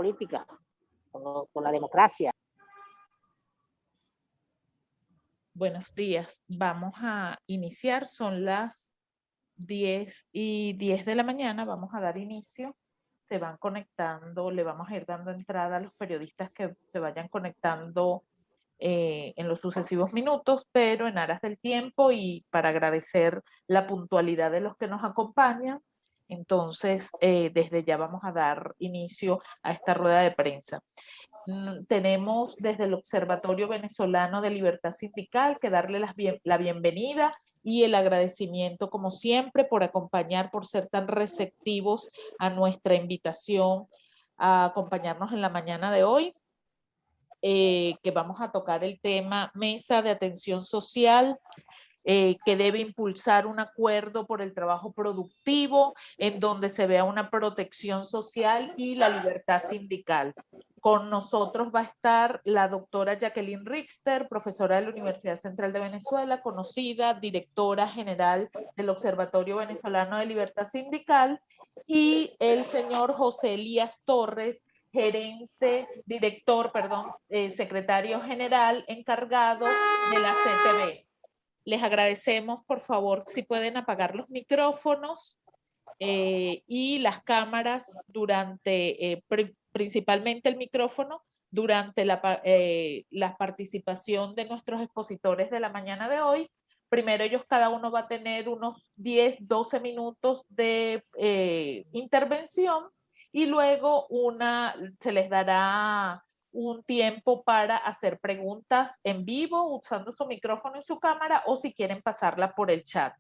política, con la democracia. Buenos días. Vamos a iniciar. Son las 10:10 de la mañana. Vamos a dar inicio. Se van conectando, le vamos a ir dando entrada a los periodistas que se vayan conectando en los sucesivos minutos, pero en aras del tiempo y para agradecer la puntualidad de los que nos acompañan, entonces desde ya vamos a dar inicio a esta rueda de prensa. Tenemos desde el Observatorio Venezolano de Libertad Sindical que darle la bienvenida y el agradecimiento, como siempre, por acompañar, por ser tan receptivos a nuestra invitación a acompañarnos en la mañana de hoy. Que vamos a tocar el tema Mesa de Atención Social, que debe impulsar un acuerdo por el trabajo productivo en donde se vea una protección social y la libertad sindical. Con nosotros va a estar la doctora Jacqueline Richter, profesora de la Universidad Central de Venezuela, conocida, directora general del Observatorio Venezolano de Libertad Sindical, y el señor José Elías Torres, secretario general encargado de la CTV. Les agradecemos, por favor, si pueden apagar los micrófonos y las cámaras durante, principalmente el micrófono, durante la participación de nuestros expositores de la mañana de hoy. Primero ellos cada uno va a tener unos 10-12 minutos de intervención y luego se les dará un tiempo para hacer preguntas en vivo usando su micrófono y su cámara o si quieren pasarla por el chat.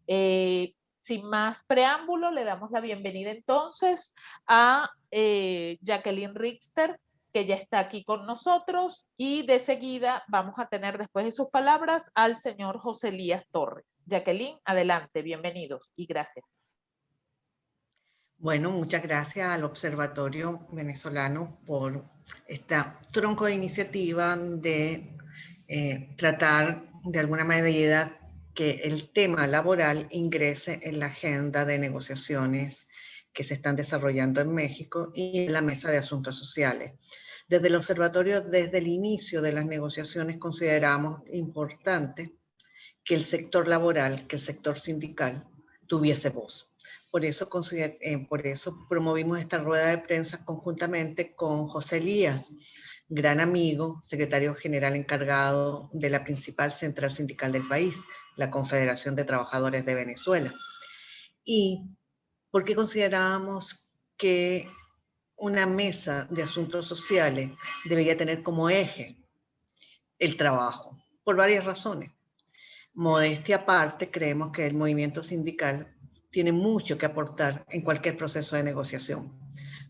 Sin más preámbulo, le damos la bienvenida entonces a Jacqueline Richter, que ya está aquí con nosotros, y de seguida vamos a tener después de sus palabras al señor José Elías Torres. Jacqueline, adelante, bienvenidos y gracias. Bueno, muchas gracias al Observatorio Venezolano por este tronco de iniciativa de tratar de alguna medida que el tema laboral ingrese en la agenda de negociaciones que se están desarrollando en México y en la Mesa de Asuntos Sociales. Desde el Observatorio, desde el inicio de las negociaciones, consideramos importante que el sector laboral, que el sector sindical tuviese voz. Por eso promovimos esta rueda de prensa conjuntamente con José Elías, gran amigo, secretario general encargado de la principal central sindical del país, la Confederación de Trabajadores de Venezuela. ¿Y por qué considerábamos que una mesa de asuntos sociales debería tener como eje el trabajo? Por varias razones. Modestia aparte, creemos que el movimiento sindical tiene mucho que aportar en cualquier proceso de negociación.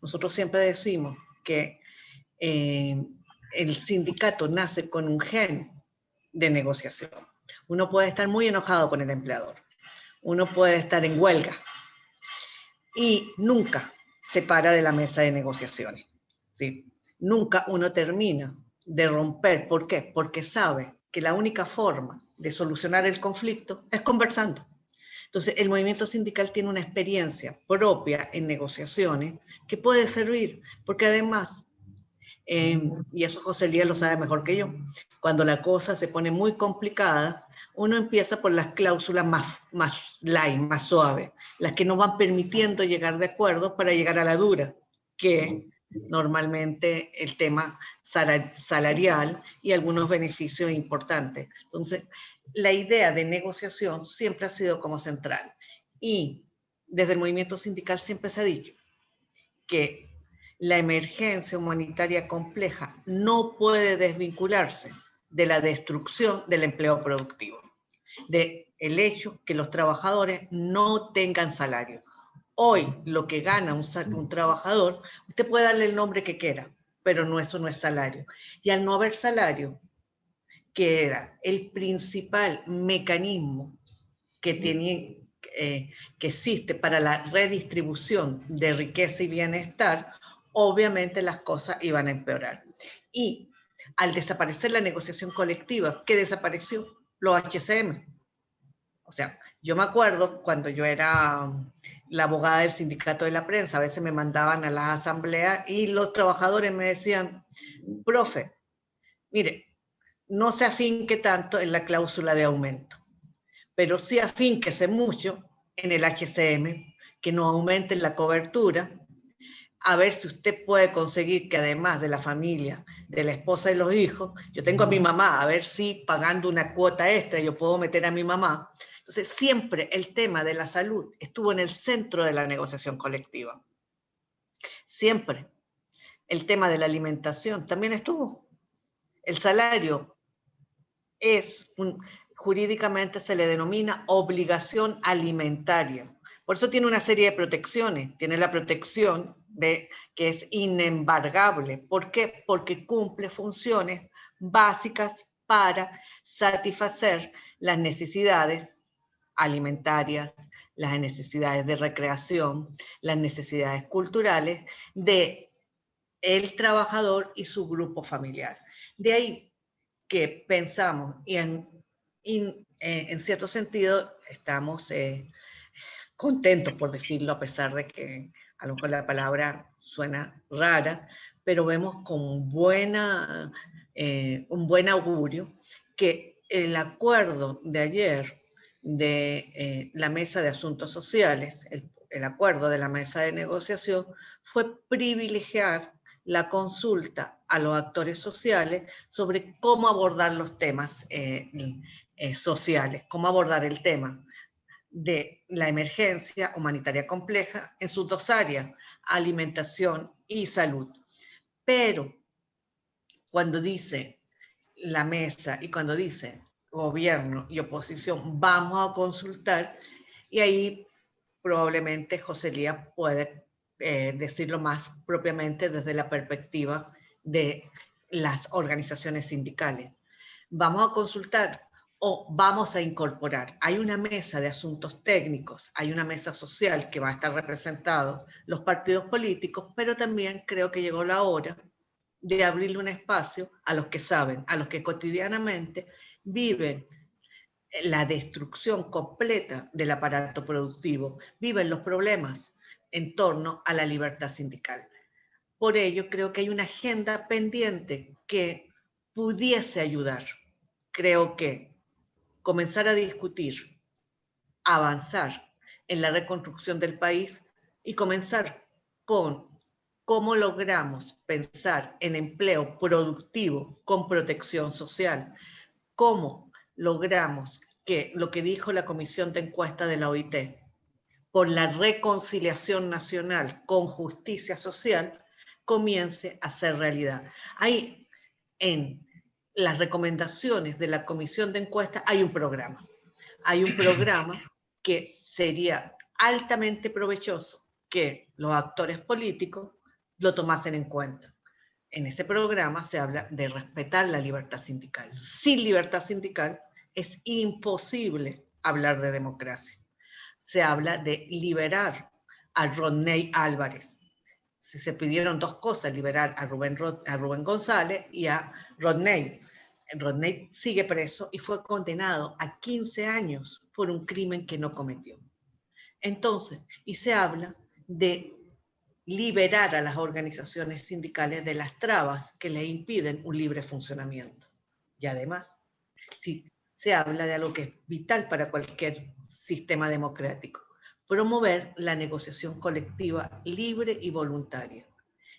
Nosotros siempre decimos que el sindicato nace con un gen de negociación. Uno puede estar muy enojado con el empleador, uno puede estar en huelga y nunca se para de la mesa de negociaciones, ¿sí? Nunca uno termina de romper. ¿Por qué? Porque sabe que la única forma de solucionar el conflicto es conversando. Entonces, el movimiento sindical tiene una experiencia propia en negociaciones que puede servir, porque además, y eso José Elías lo sabe mejor que yo, cuando la cosa se pone muy complicada, uno empieza por las cláusulas más light, más suaves, las que nos van permitiendo llegar de acuerdo para llegar a la dura, que normalmente el tema salarial y algunos beneficios importantes. Entonces, la idea de negociación siempre ha sido como central. Y desde el movimiento sindical siempre se ha dicho que la emergencia humanitaria compleja no puede desvincularse de la destrucción del empleo productivo, del hecho que los trabajadores no tengan salario. Hoy lo que gana un trabajador, usted puede darle el nombre que quiera, pero eso no es salario. Y al no haber salario, que era el principal mecanismo que existe para la redistribución de riqueza y bienestar, obviamente las cosas iban a empeorar. Y al desaparecer la negociación colectiva, ¿qué desapareció? Los HCM. O sea, yo me acuerdo cuando yo era la abogada del sindicato de la prensa. A veces me mandaban a las asambleas y los trabajadores me decían, profe, mire, no se afinque tanto en la cláusula de aumento, pero sí afínquese mucho en el HCM, que nos aumenten la cobertura, a ver si usted puede conseguir que además de la familia, de la esposa y los hijos, yo tengo a mi mamá, a ver si pagando una cuota extra yo puedo meter a mi mamá. Entonces siempre el tema de la salud estuvo en el centro de la negociación colectiva. Siempre. El tema de la alimentación también estuvo. El salario jurídicamente se le denomina obligación alimentaria. Por eso tiene una serie de protecciones. Tiene la protección que es inembargable. ¿Por qué? Porque cumple funciones básicas para satisfacer las necesidades alimentarias, las necesidades de recreación, las necesidades culturales de el trabajador y su grupo familiar. De ahí que pensamos, y en cierto sentido estamos contentos, por decirlo, a pesar de que a lo mejor la palabra suena rara, pero vemos con un buen augurio que el acuerdo de ayer de la Mesa de Asuntos Sociales, el acuerdo de la mesa de negociación, fue privilegiar la consulta a los actores sociales sobre cómo abordar los temas sociales, cómo abordar el tema de la emergencia humanitaria compleja en sus dos áreas, alimentación y salud. Pero cuando dice la mesa y cuando dice gobierno y oposición, vamos a consultar, y ahí probablemente José Elías puede decirlo más propiamente desde la perspectiva de las organizaciones sindicales. Vamos a consultar o vamos a incorporar. Hay una mesa de asuntos técnicos, hay una mesa social que va a estar representado los partidos políticos, pero también creo que llegó la hora de abrirle un espacio a los que saben, a los que cotidianamente viven la destrucción completa del aparato productivo, viven los problemas en torno a la libertad sindical. Por ello, creo que hay una agenda pendiente que pudiese ayudar. Creo que comenzar a discutir, avanzar en la reconstrucción del país y comenzar con cómo logramos pensar en empleo productivo con protección social, cómo logramos que lo que dijo la Comisión de Encuesta de la OIT, por la reconciliación nacional con justicia social, comience a ser realidad. Ahí, en las recomendaciones de la Comisión de Encuesta, hay un programa. Hay un programa que sería altamente provechoso que los actores políticos lo tomasen en cuenta. En ese programa se habla de respetar la libertad sindical. Sin libertad sindical es imposible hablar de democracia. Se habla de liberar a Rodney Álvarez. Se pidieron dos cosas, liberar a Rubén González y a Rodney. Rodney sigue preso y fue condenado a 15 años por un crimen que no cometió. Entonces, y se habla de liberar a las organizaciones sindicales de las trabas que les impiden un libre funcionamiento. Y además, sí, se habla de algo que es vital para cualquier sistema democrático, promover la negociación colectiva libre y voluntaria.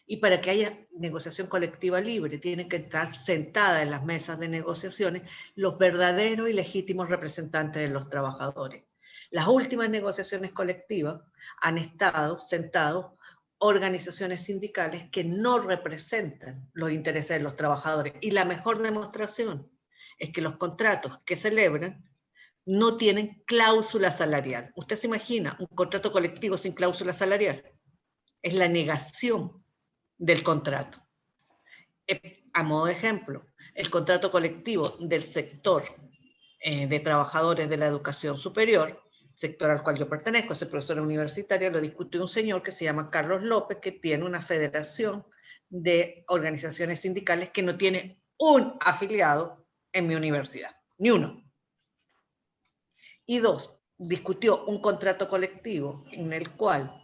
Y para que haya negociación colectiva libre, tienen que estar sentadas en las mesas de negociaciones los verdaderos y legítimos representantes de los trabajadores. Las últimas negociaciones colectivas han estado sentados organizaciones sindicales que no representan los intereses de los trabajadores. Y la mejor demostración es que los contratos que celebran no tienen cláusula salarial. ¿Usted se imagina un contrato colectivo sin cláusula salarial? Es la negación del contrato. A modo de ejemplo, el contrato colectivo del sector de trabajadores de la educación superior, sector al cual yo pertenezco, soy profesora universitaria, lo discutió un señor que se llama Carlos López, que tiene una federación de organizaciones sindicales que no tiene un afiliado en mi universidad, ni uno. Y dos, discutió un contrato colectivo en el cual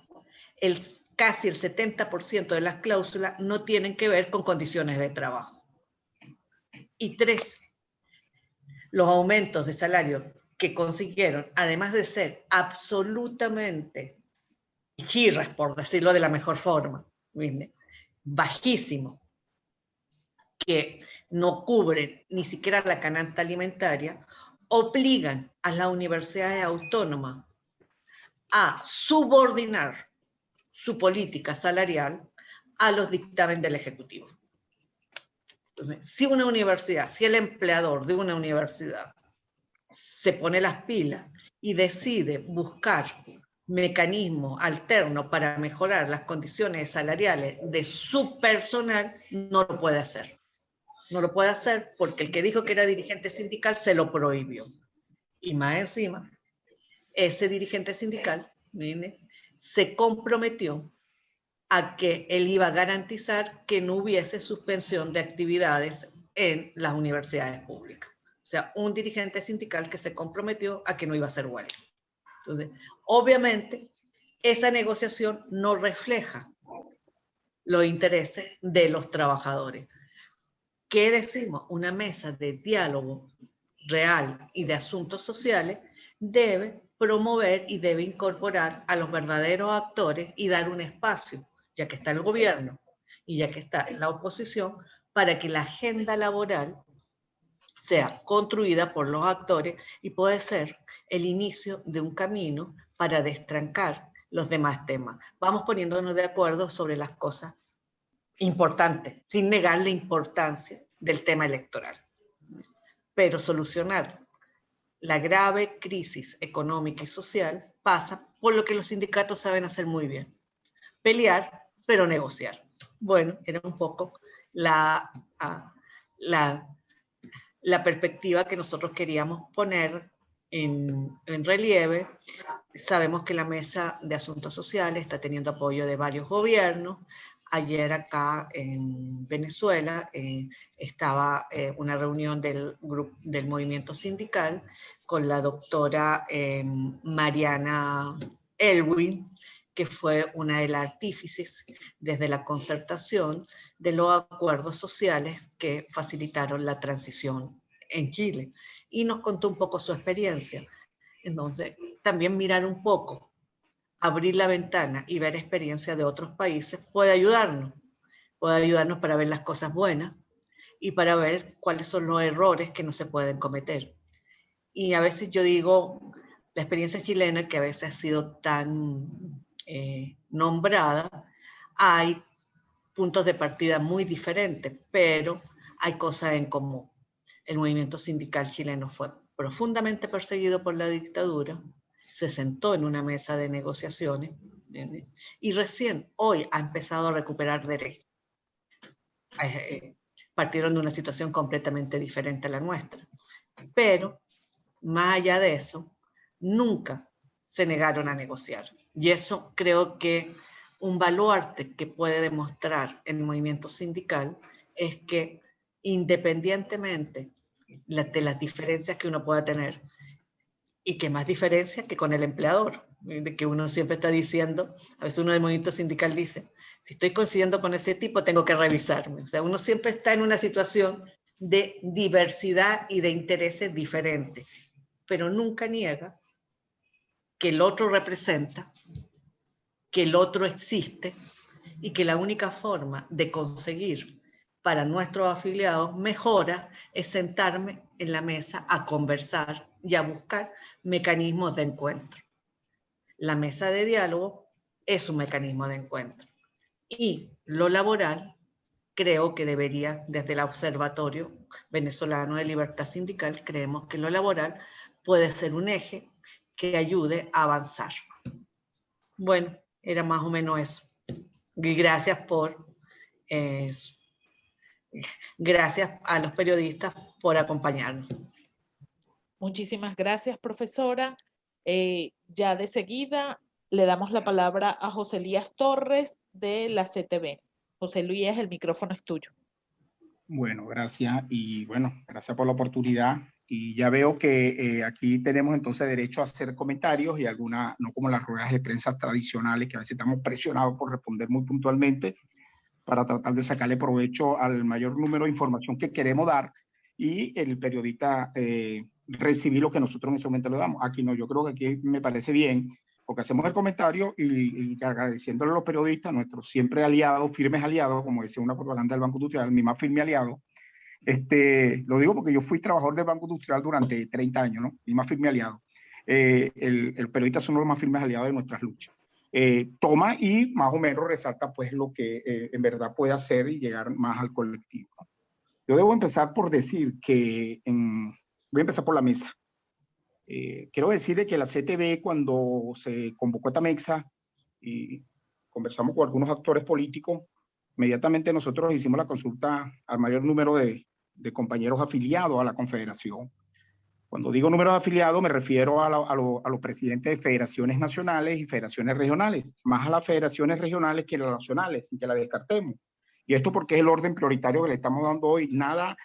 casi el 70% de las cláusulas no tienen que ver con condiciones de trabajo. Y 3, los aumentos de salario que consiguieron, además de ser absolutamente chirras, por decirlo de la mejor forma, bajísimos, que no cubren ni siquiera la canasta alimentaria, obligan a las universidades autónomas a subordinar su política salarial a los dictámenes del Ejecutivo. Entonces, si una universidad, si el empleador de una universidad se pone las pilas y decide buscar mecanismos alternos para mejorar las condiciones salariales de su personal, no lo puede hacer. No lo puede hacer porque el que dijo que era dirigente sindical se lo prohibió. Y más encima, ese dirigente sindical se comprometió a que él iba a garantizar que no hubiese suspensión de actividades en las universidades públicas. O sea, un dirigente sindical que se comprometió a que no iba a hacer huelga. Entonces, obviamente, esa negociación no refleja los intereses de los trabajadores. ¿Qué decimos? Una mesa de diálogo real y de asuntos sociales debe promover y debe incorporar a los verdaderos actores y dar un espacio, ya que está el gobierno y ya que está en la oposición, para que la agenda laboral sea construida por los actores y puede ser el inicio de un camino para destrancar los demás temas. Vamos poniéndonos de acuerdo sobre las cosas importantes, sin negar la importancia del tema electoral. Pero solucionar la grave crisis económica y social pasa por lo que los sindicatos saben hacer muy bien: pelear, pero negociar. Bueno, era un poco la perspectiva que nosotros queríamos poner en relieve. Sabemos que la Mesa de Asuntos Sociales está teniendo apoyo de varios gobiernos. Ayer acá en Venezuela estaba una reunión del movimiento sindical con la doctora Mariana Elwin, que fue una de las artífices desde la concertación de los acuerdos sociales que facilitaron la transición en Chile. Y nos contó un poco su experiencia. Entonces, también mirar un poco, abrir la ventana y ver experiencias de otros países puede ayudarnos para ver las cosas buenas y para ver cuáles son los errores que no se pueden cometer. Y a veces yo digo, la experiencia chilena, que a veces ha sido tan nombrada, hay puntos de partida muy diferentes, pero hay cosas en común. El movimiento sindical chileno fue profundamente perseguido por la dictadura, se sentó en una mesa de negociaciones, ¿entiendes? Y recién hoy ha empezado a recuperar derechos. Partieron de una situación completamente diferente a la nuestra. Pero, más allá de eso, nunca se negaron a negociar. Y eso creo que un baluarte que puede demostrar el movimiento sindical es que, independientemente de las diferencias que uno pueda tener, y que más diferencias que con el empleador, de que uno siempre está diciendo, a veces uno del movimiento sindical dice, si estoy coincidiendo con ese tipo, tengo que revisarme. O sea, uno siempre está en una situación de diversidad y de intereses diferentes, pero nunca niega que el otro representa, que el otro existe y que la única forma de conseguir para nuestros afiliados mejora es sentarme en la mesa a conversar y a buscar mecanismos de encuentro. La mesa de diálogo es un mecanismo de encuentro. Y lo laboral, creo que debería, desde el Observatorio Venezolano de Libertad Sindical, creemos que lo laboral puede ser un eje que ayude a avanzar. Bueno, era más o menos eso. Y gracias a los periodistas por acompañarnos. Muchísimas gracias, profesora. Ya de seguida le damos la palabra a José Elías Torres de la CTV. José Luis, el micrófono es tuyo. Bueno, gracias y bueno, gracias por la oportunidad y ya veo que aquí tenemos entonces derecho a hacer comentarios y alguna, no como las ruedas de prensa tradicionales, que a veces estamos presionados por responder muy puntualmente para tratar de sacarle provecho al mayor número de información que queremos dar y el periodista recibir lo que nosotros en ese momento le damos. Aquí no, yo creo que aquí me parece bien, porque hacemos el comentario y agradeciéndole a los periodistas, nuestros siempre aliados, firmes aliados, como decía una propaganda del Banco Industrial, mi más firme aliado. Lo digo porque yo fui trabajador del Banco Industrial durante 30 años, ¿no? Mi más firme aliado. El periodista son los más firmes aliados de nuestras luchas. Toma y más o menos resalta pues lo que en verdad puede hacer y llegar más al colectivo. Yo debo empezar por decir que, voy a empezar por la mesa. Quiero decirle que la CTV, cuando se convocó esta mesa y conversamos con algunos actores políticos, inmediatamente nosotros hicimos la consulta al mayor número de compañeros afiliados a la Confederación. Cuando digo número de afiliados, me refiero a los presidentes de federaciones nacionales y federaciones regionales, más a las federaciones regionales que a las nacionales, sin que la descartemos. Y esto porque es el orden prioritario que le estamos dando hoy. Nada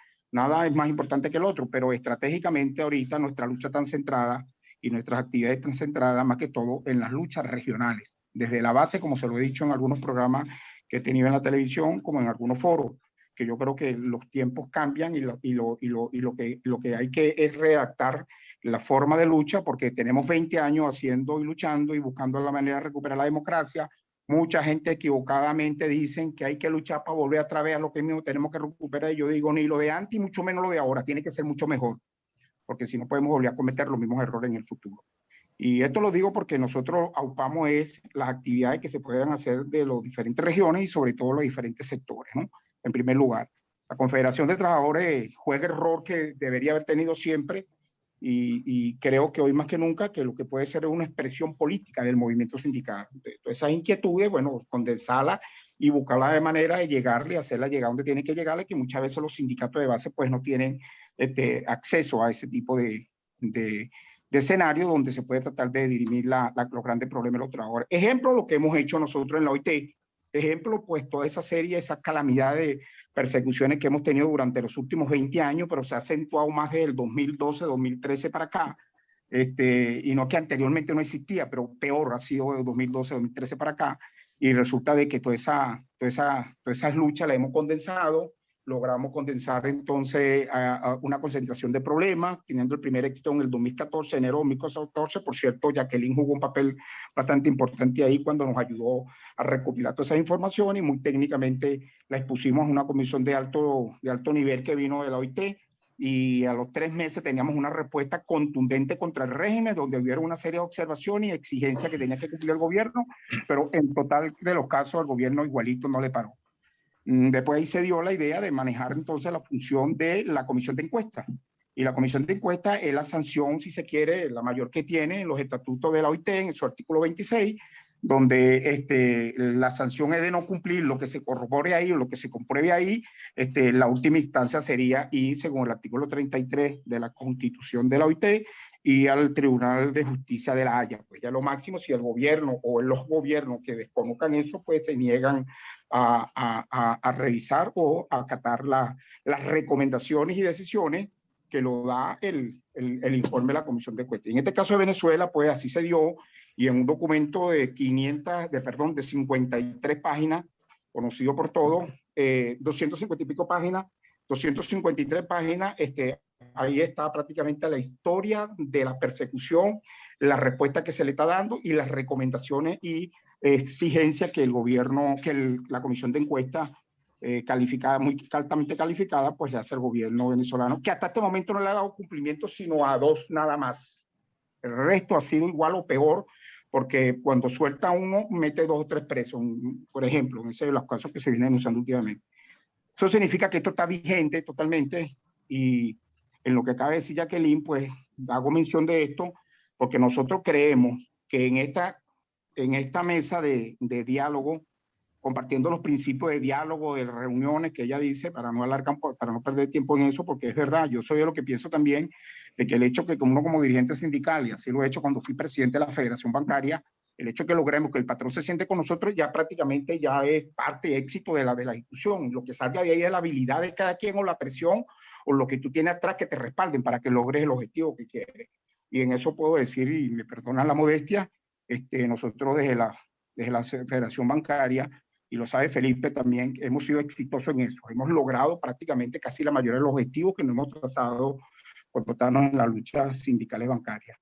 es más importante que el otro, pero estratégicamente ahorita nuestra lucha está centrada y nuestras actividades están centradas más que todo en las luchas regionales, desde la base, como se lo he dicho en algunos programas que he tenido en la televisión, como en algunos foros, que yo creo que los tiempos cambian y lo que hay que es redactar la forma de lucha, porque tenemos 20 años haciendo y luchando y buscando la manera de recuperar la democracia. Mucha gente equivocadamente dicen que hay que luchar para volver otra vez a lo que mismo tenemos que recuperar. Y yo digo, ni lo de antes, mucho menos lo de ahora, tiene que ser mucho mejor, porque si no podemos volver a cometer los mismos errores en el futuro. Y esto lo digo porque nosotros aupamos las actividades que se pueden hacer de las diferentes regiones y sobre todo los diferentes sectores, ¿no? En primer lugar, la Confederación de Trabajadores juega el rol que debería haber tenido siempre y creo que hoy más que nunca que lo que puede ser es una expresión política del movimiento sindical. Entonces, esas inquietudes, bueno, condensarlas y buscarla de manera de llegarle, hacerla llegar donde tiene que llegarle, que muchas veces los sindicatos de base pues no tienen acceso a ese tipo de escenario donde se puede tratar de dirimir los grandes problemas de los trabajadores. Ejemplo, lo que hemos hecho nosotros en la OIT. Ejemplo, pues toda esa serie, esa calamidad de persecuciones que hemos tenido durante los últimos 20 años, pero se ha acentuado más desde el 2012, 2013 para acá. Y no que anteriormente no existía, pero peor ha sido de 2012, 2013 para acá. Y resulta de que todas esas luchas las hemos condensado. Logramos condensar entonces a una concentración de problemas, teniendo el primer éxito en el 2014, enero de 2014. Por cierto, Jacqueline jugó un papel bastante importante ahí cuando nos ayudó a recopilar toda esa información y muy técnicamente la expusimos a una comisión de alto nivel que vino de la OIT y a los 3 meses teníamos una respuesta contundente contra el régimen, donde hubiera una serie de observaciones y exigencias que tenía que cumplir el gobierno, pero en total de los casos el gobierno igualito no le paró. Después ahí se dio la idea de manejar entonces la función de la comisión de encuesta. Y la comisión de encuesta es la sanción, si se quiere, la mayor que tiene en los estatutos de la OIT, en su artículo 26, donde la sanción es de no cumplir lo que se corrobore ahí o lo que se compruebe ahí. La última instancia sería ir, según el artículo 33 de la Constitución de la OIT, y al Tribunal de Justicia de la Haya. Pues ya lo máximo, si el gobierno o los gobiernos que desconozcan eso, pues se niegan a revisar o a acatar las recomendaciones y decisiones que lo da el informe de la Comisión de Encuesta. En este caso de Venezuela, pues así se dio, y en un documento de 53 páginas, conocido por todos, 250 y pico páginas, 253 páginas, ahí está prácticamente la historia de la persecución, la respuesta que se le está dando y las recomendaciones y exigencias que el gobierno, la comisión de encuesta calificada, muy altamente calificada, pues le hace el gobierno venezolano, que hasta este momento no le ha dado cumplimiento sino a 2 nada más. El resto ha sido igual o peor, porque cuando suelta uno, mete 2 o 3 presos, por ejemplo, en ese de los casos que se vienen usando últimamente. Eso significa que esto está vigente totalmente, y en lo que acaba de decir Jacqueline, pues hago mención de esto, porque nosotros creemos que en esta mesa de diálogo, compartiendo los principios de diálogo, de reuniones que ella dice, para no perder tiempo en eso, porque es verdad, yo soy de lo que pienso también, de que el hecho que uno como dirigente sindical, y así lo he hecho cuando fui presidente de la Federación Bancaria, El hecho de que logremos que el patrón se siente con nosotros ya prácticamente ya es parte, éxito de la discusión. Lo que salga de ahí es la habilidad de cada quien o la presión o lo que tú tienes atrás que te respalden para que logres el objetivo que quieres. Y en eso puedo decir, y me perdonan la modestia, nosotros desde la Federación Bancaria, y lo sabe Felipe también, hemos sido exitosos en eso. Hemos logrado prácticamente casi la mayoría de los objetivos que nos hemos trazado cuando estamos en las luchas sindicales bancarias.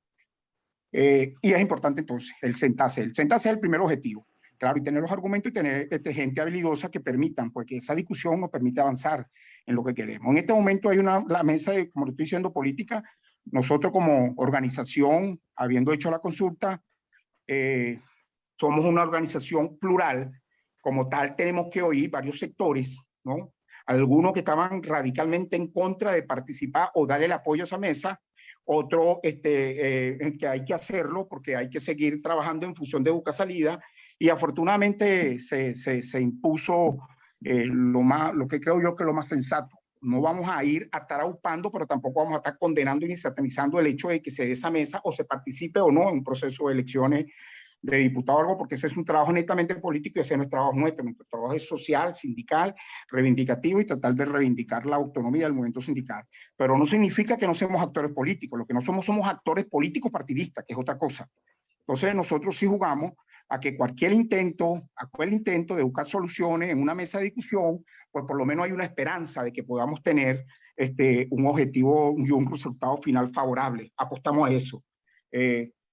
Y es importante entonces el sentarse. El sentarse es el primer objetivo. Claro, y tener los argumentos y tener gente habilidosa que permitan, porque esa discusión nos permite avanzar en lo que queremos. En este momento hay la mesa de, como le estoy diciendo, política. Nosotros como organización, habiendo hecho la consulta, somos una organización plural. Como tal, tenemos que oír varios sectores, ¿no? Algunos que estaban radicalmente en contra de participar o darle el apoyo a esa mesa, otro que hay que hacerlo porque hay que seguir trabajando en función de buscar salida, y afortunadamente se impuso lo que creo yo que es lo más sensato. No vamos a ir a estar aupando, pero tampoco vamos a estar condenando ni satanizando el hecho de que se dé esa mesa o se participe o no en un proceso de elecciones de diputado o algo, porque ese es un trabajo netamente político y ese no es trabajo nuestro. Nuestro trabajo es social, sindical, reivindicativo y tratar de reivindicar la autonomía del movimiento sindical. Pero no significa que no seamos actores políticos. Lo que no somos actores políticos partidistas, que es otra cosa. Entonces nosotros sí jugamos a que cualquier intento de buscar soluciones en una mesa de discusión, pues por lo menos hay una esperanza de que podamos tener un objetivo y un resultado final favorable. Apostamos a eso.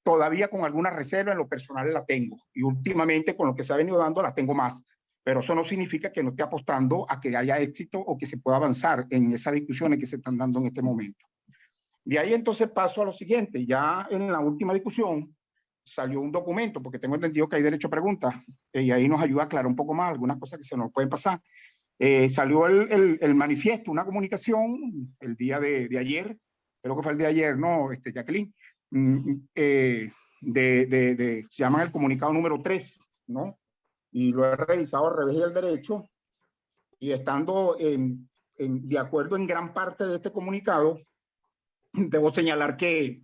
Todavía con alguna reserva en lo personal la tengo, y últimamente con lo que se ha venido dando la tengo más, pero eso no significa que no esté apostando a que haya éxito o que se pueda avanzar en esas discusiones que se están dando en este momento. De ahí entonces paso a lo siguiente. Ya en la última discusión salió un documento, porque tengo entendido que hay derecho a preguntas, y ahí nos ayuda a aclarar un poco más algunas cosas que se nos pueden pasar. Salió el manifiesto, una comunicación el día de ayer, creo que fue el día de ayer, ¿no, Jacqueline? Se llama el comunicado número 3, ¿no? Y lo he revisado al revés y al derecho, y estando de acuerdo en gran parte de este comunicado, debo señalar que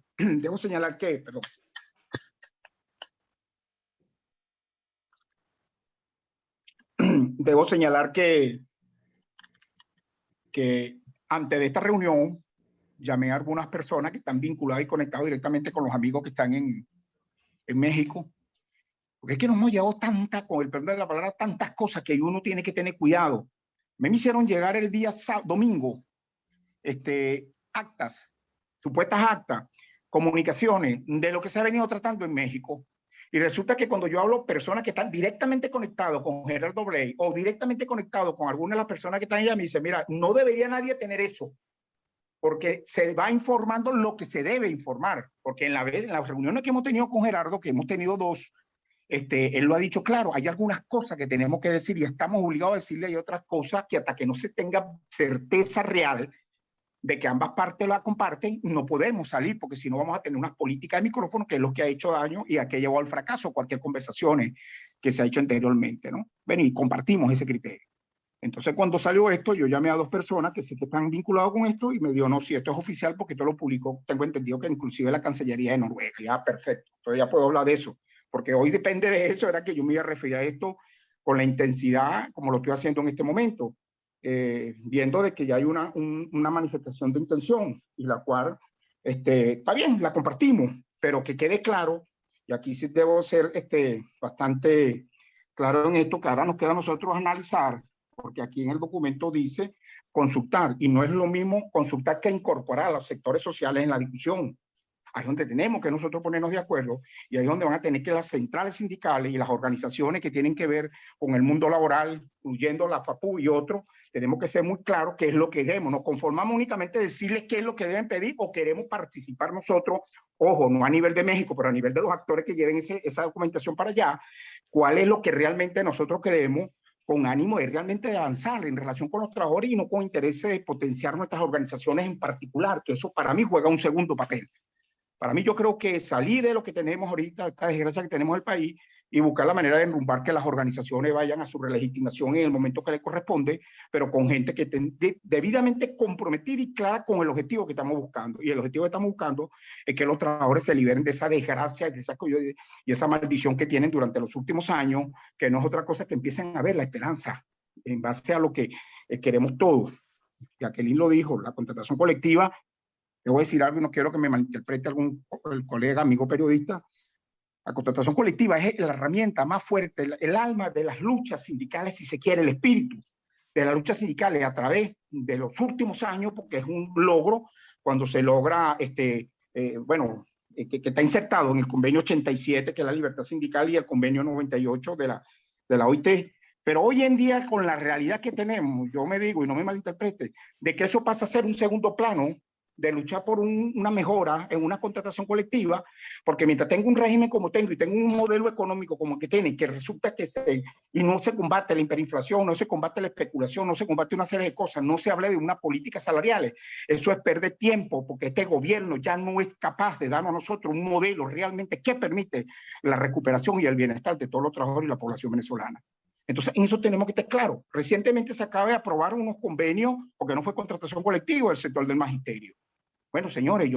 antes de esta reunión llamé a algunas personas que están vinculadas y conectadas directamente con los amigos que están en México, porque es que nos hemos llevado con el perdón de la palabra, tantas cosas que uno tiene que tener cuidado. Me hicieron llegar el día domingo actas, supuestas actas, comunicaciones de lo que se ha venido tratando en México. Y resulta que cuando yo hablo personas que están directamente conectados con Gerardo Blay o directamente conectados con alguna de las personas que están allá, me dice, mira, no debería nadie tener eso, porque se va informando lo que se debe informar, porque en las reuniones que hemos tenido con Gerardo, que hemos tenido 2, él lo ha dicho claro, hay algunas cosas que tenemos que decir y estamos obligados a decirle, hay otras cosas que hasta que no se tenga certeza real de que ambas partes la comparten, no podemos salir, porque si no vamos a tener unas políticas de micrófono, que es lo que ha hecho daño y a que ha llevado al fracaso cualquier conversación que se ha hecho anteriormente, ¿no? Ven, y compartimos ese criterio. Entonces, cuando salió esto, yo llamé a 2 personas que sí que están vinculadas con esto y me dijo, no, si esto es oficial, porque esto lo publicó, tengo entendido que inclusive la Cancillería de Noruega. Ya, perfecto, entonces ya puedo hablar de eso, porque hoy depende de eso, era que yo me iba a referir a esto con la intensidad como lo estoy haciendo en este momento, viendo de que ya hay una manifestación de intención, y la cual, está bien, la compartimos, pero que quede claro, y aquí sí debo ser bastante claro en esto, que ahora nos queda a nosotros analizar, porque aquí en el documento dice consultar, y no es lo mismo consultar que incorporar a los sectores sociales en la discusión. Ahí es donde tenemos que nosotros ponernos de acuerdo, y ahí es donde van a tener que las centrales sindicales y las organizaciones que tienen que ver con el mundo laboral, incluyendo la FAPU y otros, tenemos que ser muy claros qué es lo que queremos. Nos conformamos únicamente decirles qué es lo que deben pedir, o queremos participar nosotros, ojo, no a nivel de México, pero a nivel de los actores que lleven esa documentación para allá, cuál es lo que realmente nosotros queremos, con ánimo de realmente de avanzar en relación con los trabajadores y no con interés de potenciar nuestras organizaciones en particular, que eso para mí juega un segundo papel. Para mí, yo creo que salir de lo que tenemos ahorita, esta desgracia que tenemos en el país, y buscar la manera de enrumbar que las organizaciones vayan a su relegitimación en el momento que les corresponde, pero con gente que esté debidamente comprometida y clara con el objetivo que estamos buscando. Y el objetivo que estamos buscando es que los trabajadores se liberen de esa desgracia y esa maldición que tienen durante los últimos años, que no es otra cosa que empiecen a ver la esperanza en base a lo que queremos todos. Jacqueline lo dijo, la contratación colectiva. Te voy a decir algo y no quiero que me malinterprete algún colega, amigo periodista. La contratación colectiva es la herramienta más fuerte, el alma de las luchas sindicales, si se quiere, el espíritu de las luchas sindicales a través de los últimos años, porque es un logro cuando se logra, que está insertado en el convenio 87, que es la libertad sindical, y el convenio 98 de la OIT. Pero hoy en día, con la realidad que tenemos, yo me digo, y no me malinterprete, de que eso pasa a ser un segundo plano, de luchar por una mejora en una contratación colectiva, porque mientras tengo un régimen como tengo y tengo un modelo económico como que tiene, que resulta y no se combate la hiperinflación, no se combate la especulación, no se combate una serie de cosas, no se habla de unas políticas salariales, eso es perder tiempo, porque este gobierno ya no es capaz de darnos a nosotros un modelo realmente que permite la recuperación y el bienestar de todos los trabajadores y la población venezolana. Entonces, en eso tenemos que estar claros. Recientemente se acaba de aprobar unos convenios, porque no fue contratación colectiva del sector del magisterio. Bueno, señores,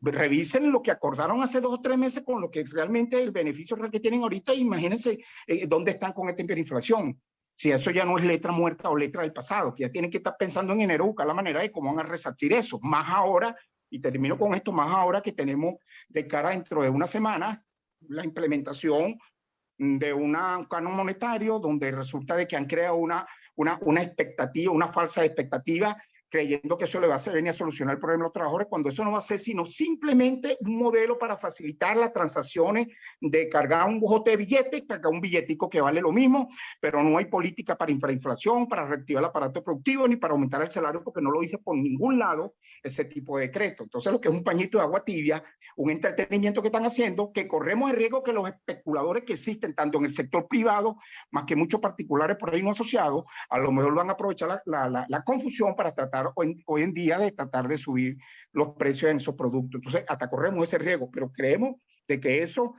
revisen lo que acordaron hace 2 o 3 meses con lo que realmente el beneficio real que tienen ahorita. Imagínense dónde están con esta hiperinflación. Si eso ya no es letra muerta o letra del pasado, que ya tienen que estar pensando en enero, buscar la manera de cómo van a resarcir eso. Más ahora, y termino con esto, más ahora que tenemos de cara dentro de una semana la implementación de un canon monetario donde resulta de que han creado una expectativa, una falsa expectativa, creyendo que eso le va a venir a solucionar el problema de los trabajadores, cuando eso no va a ser sino simplemente un modelo para facilitar las transacciones de cargar un bojote de billetes, cargar un billetico que vale lo mismo, pero no hay política para inflación, para reactivar el aparato productivo, ni para aumentar el salario, porque no lo dice por ningún lado ese tipo de decreto. Entonces, lo que es un pañito de agua tibia, un entretenimiento que están haciendo, que corremos el riesgo que los especuladores que existen, tanto en el sector privado, más que muchos particulares por ahí no asociados, a lo mejor van a aprovechar la confusión para tratar hoy en día de tratar de subir los precios en esos productos. Entonces, hasta corremos ese riesgo, pero creemos de que eso,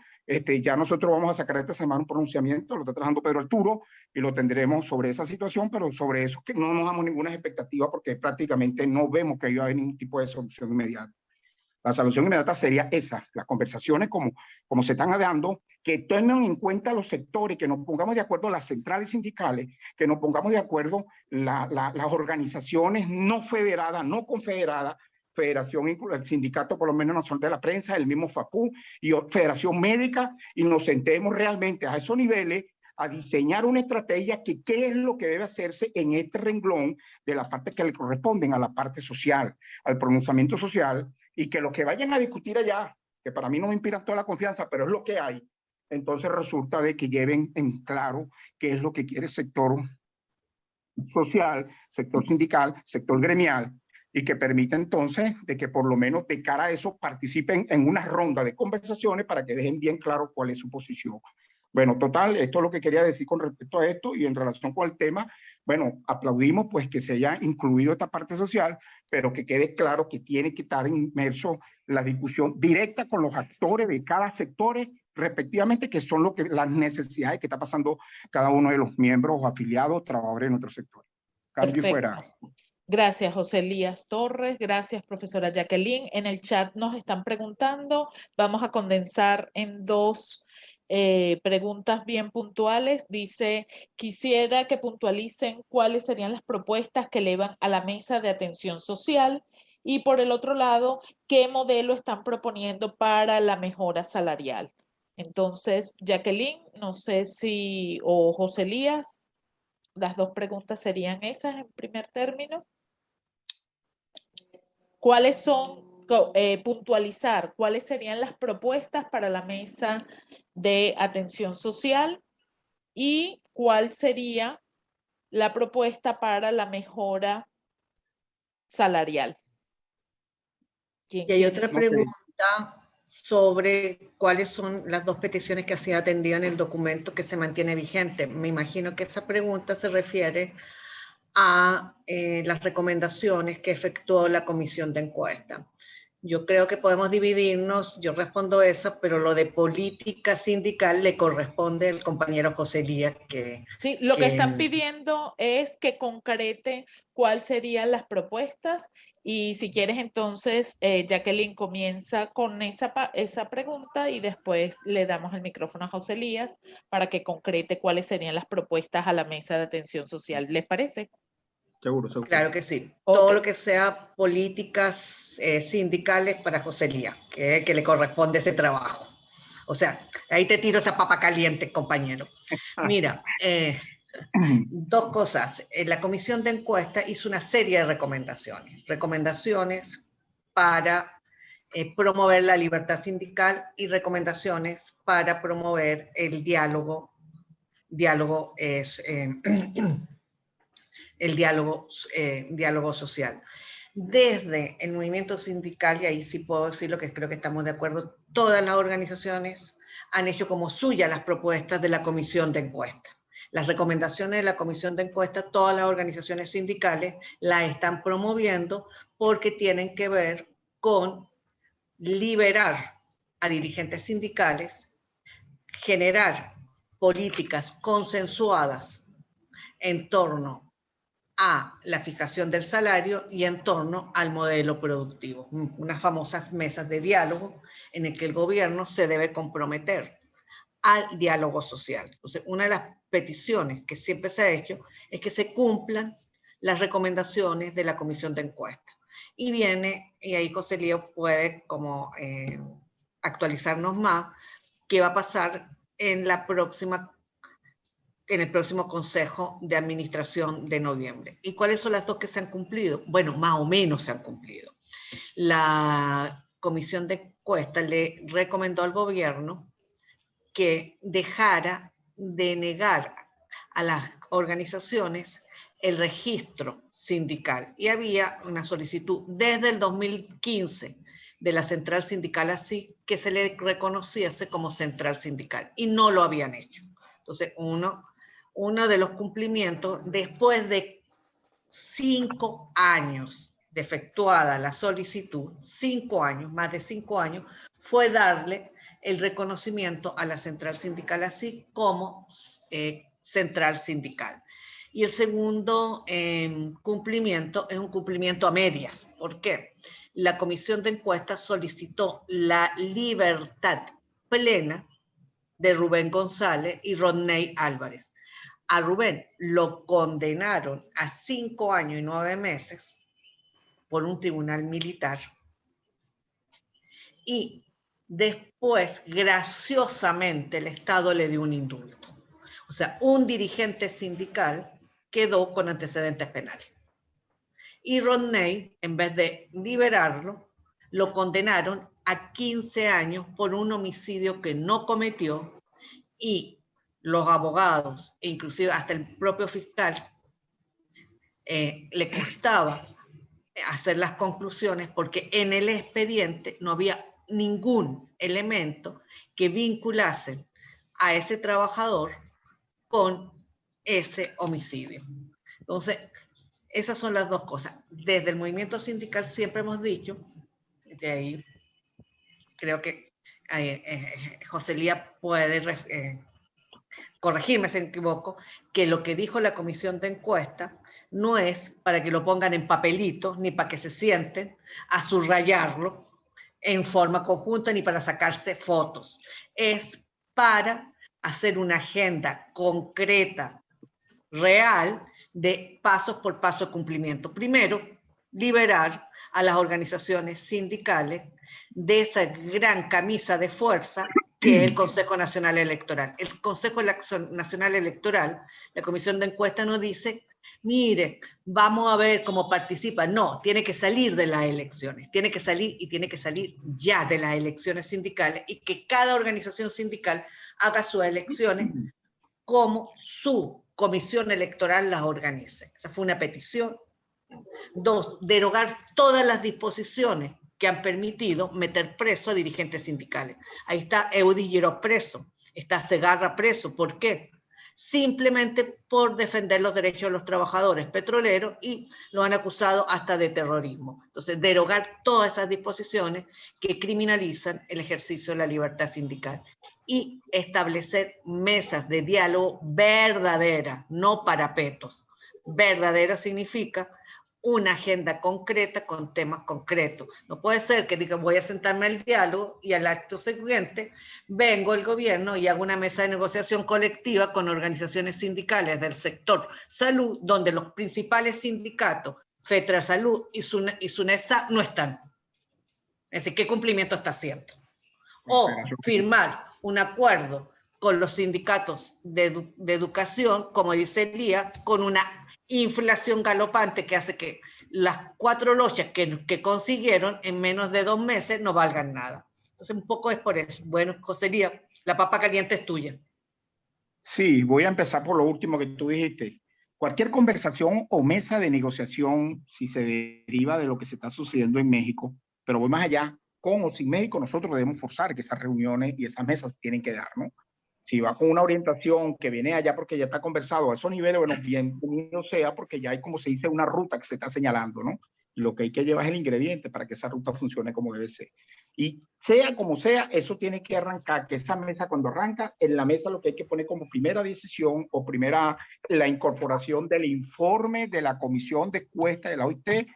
ya nosotros vamos a sacar esta semana un pronunciamiento, lo está trabajando Pedro Arturo, y lo tendremos sobre esa situación, pero sobre eso que no nos damos ninguna expectativa porque prácticamente no vemos que haya ningún tipo de solución inmediata. La solución inmediata sería esa, las conversaciones como se están dando, que tomen en cuenta los sectores, que nos pongamos de acuerdo las centrales sindicales, que nos pongamos de acuerdo las organizaciones no federadas, no confederadas, Federación, el Sindicato por lo menos Nacional de la Prensa, el mismo FAPU y Federación Médica, y nos sentemos realmente a esos niveles a diseñar una estrategia que qué es lo que debe hacerse en este renglón de la parte que le corresponden a la parte social, al pronunciamiento social, y que los que vayan a discutir allá, que para mí no me inspiran toda la confianza, pero es lo que hay, entonces resulta de que lleven en claro qué es lo que quiere el sector social, sector sindical, sector gremial, y que permita entonces de que por lo menos de cara a eso participen en una ronda de conversaciones para que dejen bien claro cuál es su posición. Bueno, total, esto es lo que quería decir con respecto a esto, y en relación con el tema, bueno, aplaudimos pues que se haya incluido esta parte social, pero que quede claro que tiene que estar inmerso la discusión directa con los actores de cada sector, respectivamente, que son las necesidades que está pasando cada uno de los miembros o afiliados, trabajadores de nuestro sector. Cambio y fuera. Gracias, José Elías Torres. Gracias, profesora Jacqueline. En el chat nos están preguntando. Vamos a condensar en 2 preguntas bien puntuales. Dice, quisiera que puntualicen cuáles serían las propuestas que elevan a la mesa de atención social, y por el otro lado, qué modelo están proponiendo para la mejora salarial. Entonces, Jacqueline, no sé si, o José Elías, las 2 preguntas serían esas en primer término. ¿Cuáles son, puntualizar, cuáles serían las propuestas para la mesa de atención social y cuál sería la propuesta para la mejora salarial? Y hay otra pregunta sobre cuáles son las 2 peticiones que ha sido atendida en el documento que se mantiene vigente. Me imagino que esa pregunta se refiere a las recomendaciones que efectuó la comisión de encuesta. Yo creo que podemos dividirnos, yo respondo eso, pero lo de política sindical le corresponde al compañero José Elías, que... Sí, lo que están pidiendo es que concrete cuáles serían las propuestas y si quieres entonces, Jacqueline comienza con esa pregunta y después le damos el micrófono a José Elías para que concrete cuáles serían las propuestas a la mesa de atención social. ¿Les parece? Seguro, seguro. Claro que sí. Ok. Todo lo que sea políticas sindicales para José Elías, que le corresponde ese trabajo. O sea, ahí te tiro esa papa caliente, compañero. Mira, dos cosas. La comisión de encuesta hizo una serie de recomendaciones. Recomendaciones para promover la libertad sindical y recomendaciones para promover el diálogo social. Desde el movimiento sindical, y ahí sí puedo decir lo que creo que estamos de acuerdo, todas las organizaciones han hecho como suyas las propuestas de la comisión de encuesta. Las recomendaciones de la comisión de encuesta, todas las organizaciones sindicales las están promoviendo porque tienen que ver con liberar a dirigentes sindicales, generar políticas consensuadas en torno a la fijación del salario y en torno al modelo productivo. Unas famosas mesas de diálogo en el que el gobierno se debe comprometer al diálogo social. Entonces, una de las peticiones que siempre se ha hecho es que se cumplan las recomendaciones de la comisión de encuesta. Y ahí José Elías puede como actualizarnos más qué va a pasar en el próximo Consejo de Administración de noviembre. ¿Y cuáles son las dos que se han cumplido? Bueno, más o menos se han cumplido. La comisión de encuesta le recomendó al gobierno que dejara de negar a las organizaciones el registro sindical. Y había una solicitud desde el 2015 de la central sindical así que se le reconociese como central sindical y no lo habían hecho. Entonces, uno de los cumplimientos, después de 5 años de efectuada la solicitud, 5 años, más de 5 años, fue darle el reconocimiento a la central sindical así como central sindical. Y el segundo cumplimiento es un cumplimiento a medias. ¿Por qué? La comisión de encuesta solicitó la libertad plena de Rubén González y Rodney Álvarez. A Rubén lo condenaron a 5 años y 9 meses por un tribunal militar y después, graciosamente, el Estado le dio un indulto. O sea, un dirigente sindical quedó con antecedentes penales. Y Rodney, en vez de liberarlo, lo condenaron a 15 años por un homicidio que no cometió y los abogados, e inclusive hasta el propio fiscal, le costaba hacer las conclusiones porque en el expediente no había ningún elemento que vinculase a ese trabajador con ese homicidio. Entonces, esas son las dos cosas. Desde el movimiento sindical siempre hemos dicho, de ahí creo que José Elías puede corregirme si me equivoco, que lo que dijo la comisión de encuesta no es para que lo pongan en papelitos ni para que se sienten a subrayarlo en forma conjunta ni para sacarse fotos. Es para hacer una agenda concreta, real, de pasos por paso de cumplimiento. Primero, liberar a las organizaciones sindicales de esa gran camisa de fuerza que es el Consejo Nacional Electoral. El Consejo Nacional Electoral, la comisión de encuesta nos dice, mire, vamos a ver cómo participa. No, tiene que salir de las elecciones, tiene que salir y tiene que salir ya de las elecciones sindicales y que cada organización sindical haga sus elecciones como su comisión electoral las organice. Esa fue una petición. 2, derogar todas las disposiciones que han permitido meter preso a dirigentes sindicales. Ahí está Eudis Llero preso, está Segarra preso. ¿Por qué? simplemente por defender los derechos de los trabajadores petroleros y lo han acusado hasta de terrorismo. Entonces, derogar todas esas disposiciones que criminalizan el ejercicio de la libertad sindical y establecer mesas de diálogo verdaderas, no parapetos. Verdadera significa una agenda concreta con temas concretos. No puede ser que diga voy a sentarme al diálogo y al acto siguiente vengo el gobierno y hago una mesa de negociación colectiva con organizaciones sindicales del sector salud, donde los principales sindicatos, FETRASalud y SUNESA, no están. Es decir, ¿qué cumplimiento está haciendo? O firmar un acuerdo con los sindicatos de educación, como dice Lía, con una inflación galopante que hace que las 4 lochas que consiguieron en menos de 2 meses no valgan nada. Entonces, un poco es por eso. Bueno, José Lía, la papa caliente es tuya. Sí, voy a empezar por lo último que tú dijiste. Cualquier conversación o mesa de negociación, si se deriva de lo que se está sucediendo en México, pero voy más allá, con o sin México, nosotros debemos forzar que esas reuniones y esas mesas tienen que dar, ¿no? Si va con una orientación que viene allá porque ya está conversado a esos niveles, bueno, bienvenido sea, porque ya hay, como se dice, una ruta que se está señalando, ¿no? Y lo que hay que llevar es el ingrediente para que esa ruta funcione como debe ser. Y sea como sea, eso tiene que arrancar, que esa mesa cuando arranca, en la mesa lo que hay que poner como primera decisión o primera, la incorporación del informe de la Comisión de Encuesta de la OIT,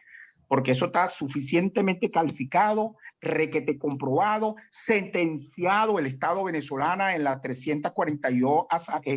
porque eso está suficientemente calificado, requete comprobado, sentenciado el Estado venezolano en la 342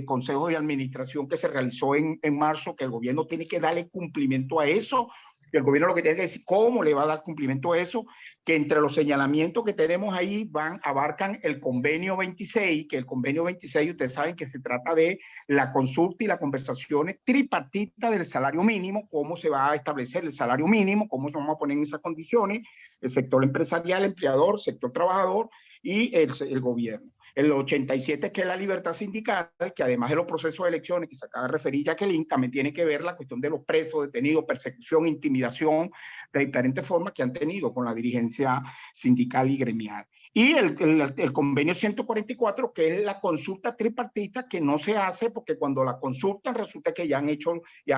Consejo de Administración que se realizó en marzo, que el gobierno tiene que darle cumplimiento a eso. Y el gobierno lo que tiene que decir cómo le va a dar cumplimiento a eso, que entre los señalamientos que tenemos ahí abarcan el convenio 26, que el convenio 26 ustedes saben que se trata de la consulta y las conversaciones tripartitas del salario mínimo, cómo se va a establecer el salario mínimo, cómo se van a poner en esas condiciones, el sector empresarial, empleador, sector trabajador y el gobierno. El 87, que es la libertad sindical, que además de los procesos de elecciones que se acaba de referir Jacqueline, también tiene que ver la cuestión de los presos, detenidos, persecución, intimidación, de diferentes formas que han tenido con la dirigencia sindical y gremial. Y el convenio 144, que es la consulta tripartita, que no se hace porque cuando la consultan resulta que ya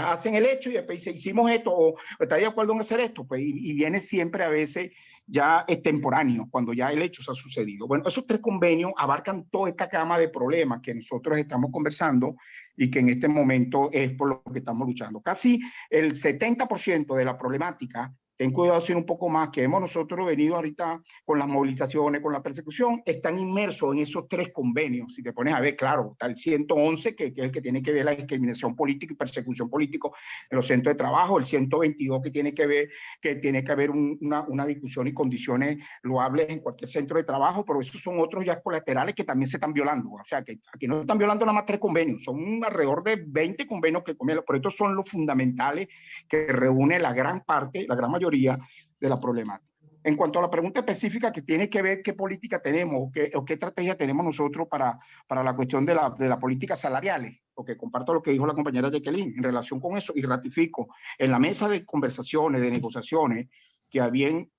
hacen el hecho y después dicen, hicimos esto o está de acuerdo en hacer esto, pues, y viene siempre a veces ya extemporáneo, cuando ya el hecho se ha sucedido. Bueno, esos 3 convenios abarcan toda esta gama de problemas que nosotros estamos conversando y que en este momento es por lo que estamos luchando. Casi el 70% de la problemática, ten cuidado si un poco más, que hemos nosotros venido ahorita con las movilizaciones, con la persecución, están inmersos en esos 3 convenios. Si te pones a ver, claro, está el 111, que es el que tiene que ver la discriminación política y persecución política en los centros de trabajo, el 122, que tiene que haber una discusión y condiciones loables en cualquier centro de trabajo, pero esos son otros ya colaterales que también se están violando. O sea, que aquí no están violando nada más 3 convenios, son alrededor de 20 convenios que convienen, pero estos son los fundamentales que reúne la gran parte, la gran mayoría de la problemática. En cuanto a la pregunta específica que tiene que ver qué política tenemos o qué estrategia tenemos nosotros para la cuestión de la política salariales, porque comparto lo que dijo la compañera Jacqueline en relación con eso y ratifico, en la mesa de conversaciones, de negociaciones, que a bien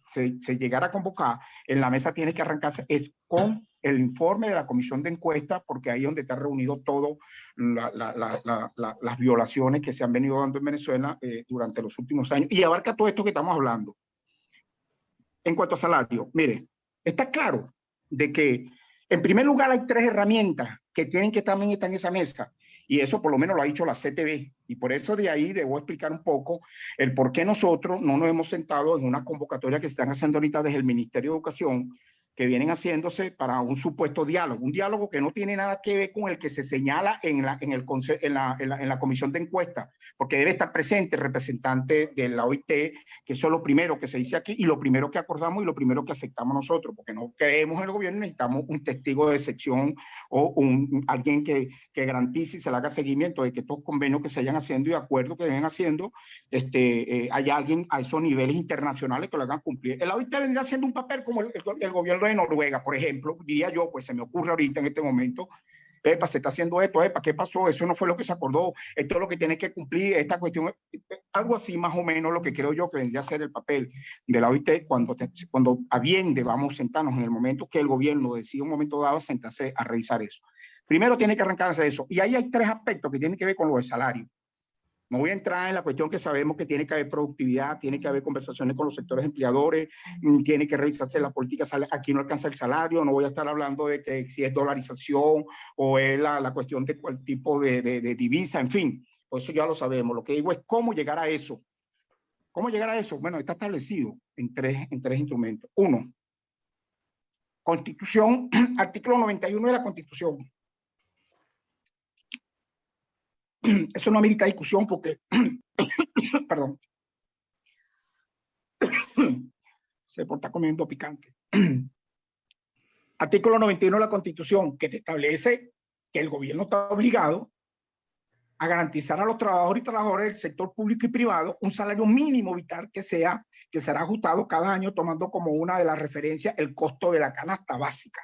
se llegara a convocar, en la mesa tiene que arrancarse es con el informe de la Comisión de Encuesta, porque ahí es donde está reunido todo las violaciones que se han venido dando en Venezuela durante los últimos años y abarca todo esto que estamos hablando. En cuanto a salario, mire, está claro de que en primer lugar hay 3 herramientas que tienen que también estar en esa mesa. Y eso por lo menos lo ha dicho la CTV. Y por eso de ahí debo explicar un poco el por qué nosotros no nos hemos sentado en una convocatoria que se están haciendo ahorita desde el Ministerio de Educación, que vienen haciéndose para un supuesto diálogo. Un diálogo que no tiene nada que ver con el que se señala en la comisión de encuesta, porque debe estar presente el representante de la OIT, que eso es lo primero que se dice aquí y lo primero que acordamos y lo primero que aceptamos nosotros, porque no creemos en el gobierno, necesitamos un testigo de sección o alguien que garantice y se le haga seguimiento de que estos convenios que se hayan haciendo y acuerdos que deben haciendo, haya alguien a esos niveles internacionales que lo hagan cumplir. El OIT vendría haciendo un papel como el gobierno de Noruega, por ejemplo, diría yo, pues se me ocurre ahorita en este momento, epa, se está haciendo esto, epa, ¿qué pasó? Eso no fue lo que se acordó, esto es lo que tiene que cumplir, esta cuestión, algo así más o menos lo que creo yo que vendría a ser el papel de la OIT cuando a bien debamos sentarnos en el momento que el gobierno decide un momento dado sentarse a revisar eso. Primero tiene que arrancarse eso, y ahí hay tres aspectos que tienen que ver con lo del salario. No voy a entrar en la cuestión que sabemos que tiene que haber productividad, tiene que haber conversaciones con los sectores empleadores, tiene que revisarse la política, aquí no alcanza el salario, no voy a estar hablando de que si es dolarización o es la cuestión de cuál tipo de divisa, en fin, pues eso ya lo sabemos. Lo que digo es cómo llegar a eso. ¿Cómo llegar a eso? Bueno, está establecido en tres instrumentos. Uno, Constitución, artículo 91 de la Constitución. Eso no amerita discusión porque, perdón, se está comiendo picante. Artículo 91 de la Constitución, que te establece que el gobierno está obligado a garantizar a los trabajadores y trabajadoras del sector público y privado un salario mínimo vital que será ajustado cada año tomando como una de las referencias el costo de la canasta básica.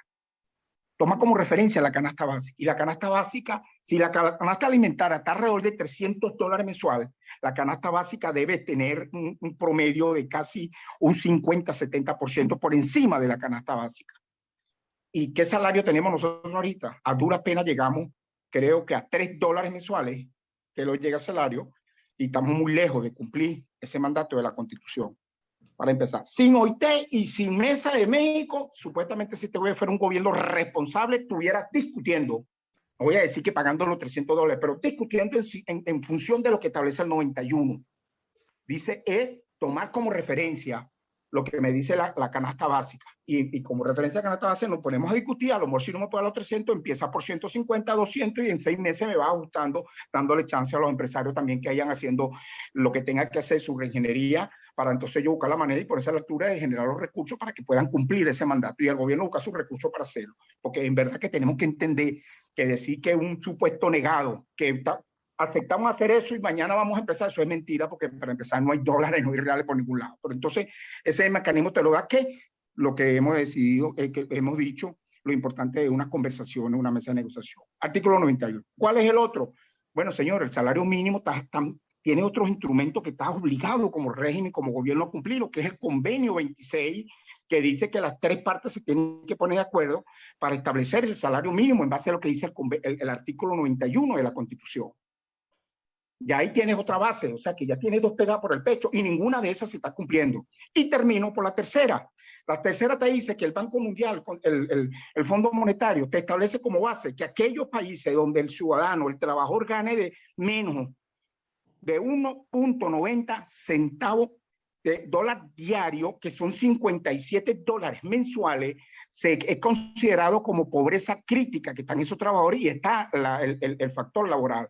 Toma como referencia la canasta básica. Y la canasta básica, si la canasta alimentaria está alrededor de $300 mensual, la canasta básica debe tener un promedio de casi un 50-70% por encima de la canasta básica. ¿Y qué salario tenemos nosotros ahorita? A duras penas llegamos, creo que a $3 mensuales, que lo llega el salario, y estamos muy lejos de cumplir ese mandato de la Constitución. Para empezar, sin OIT y sin Mesa de México, supuestamente si te voy a hacer un gobierno responsable, estuviera discutiendo, no voy a decir que pagando los $300, pero discutiendo en función de lo que establece el 91. Dice, es tomar como referencia lo que me dice la canasta básica. Y como referencia a la canasta básica nos ponemos a discutir, a lo mejor si no me puedo dar los 300, empieza por 150, 200 y en 6 meses me va ajustando, dándole chance a los empresarios también que vayan haciendo lo que tenga que hacer, su reingeniería, para entonces yo buscar la manera y por esa altura de generar los recursos para que puedan cumplir ese mandato y el gobierno busca sus recursos para hacerlo. Porque en verdad que tenemos que entender que decir que un supuesto negado, que aceptamos hacer eso y mañana vamos a empezar, eso es mentira porque para empezar no hay dólares, no hay reales por ningún lado. Pero entonces ese mecanismo te lo da que lo que hemos decidido, que hemos dicho, lo importante es una conversación, una mesa de negociación. Artículo 91. ¿Cuál es el otro? Bueno, señor, el salario mínimo tiene otros instrumentos que está obligado como régimen, como gobierno a cumplir, lo que es el convenio 26, que dice que las tres partes se tienen que poner de acuerdo para establecer el salario mínimo en base a lo que dice el artículo 91 de la Constitución. Ya ahí tienes otra base, o sea que ya tienes dos pegadas por el pecho y ninguna de esas se está cumpliendo. Y termino por la tercera. La tercera te dice que el Banco Mundial, el Fondo Monetario, te establece como base que aquellos países donde el ciudadano, el trabajador gane de menos de 1.90 centavos de dólar diario, que son $57 mensuales, es considerado como pobreza crítica que están esos trabajadores y está el factor laboral.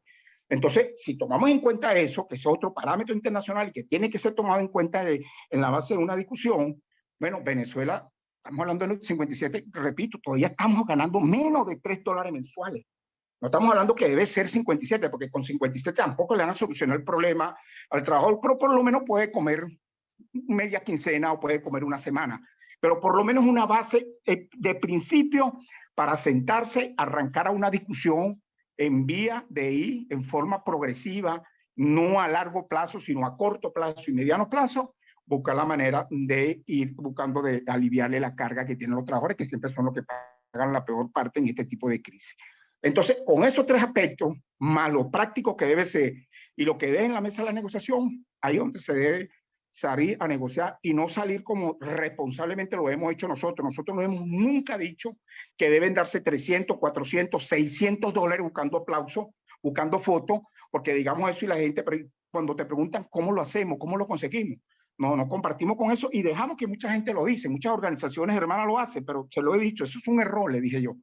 Entonces, si tomamos en cuenta eso, que es otro parámetro internacional y que tiene que ser tomado en cuenta en la base de una discusión, bueno, Venezuela, estamos hablando de los 57, repito, todavía estamos ganando menos de $3 mensuales. No estamos hablando que debe ser 57, porque con 57 tampoco le van a solucionar el problema al trabajador, pero por lo menos puede comer media quincena o puede comer una semana. Pero por lo menos una base de principio para sentarse, arrancar a una discusión en vía de ir en forma progresiva, no a largo plazo, sino a corto plazo y mediano plazo, buscar la manera de ir buscando de aliviarle la carga que tienen los trabajadores, que siempre son los que pagan la peor parte en este tipo de crisis. Entonces, con esos tres aspectos, más lo práctico que debe ser y lo que dé en la mesa de la negociación, ahí es donde se debe salir a negociar y no salir como responsablemente lo hemos hecho nosotros. Nosotros no hemos nunca dicho que deben darse 300, 400, $600 buscando aplausos, buscando fotos, porque digamos eso y la gente, pero cuando te preguntan cómo lo hacemos, cómo lo conseguimos, no compartimos con eso y dejamos que mucha gente lo dice, muchas organizaciones hermanas lo hacen, pero se lo he dicho, eso es un error, le dije yo,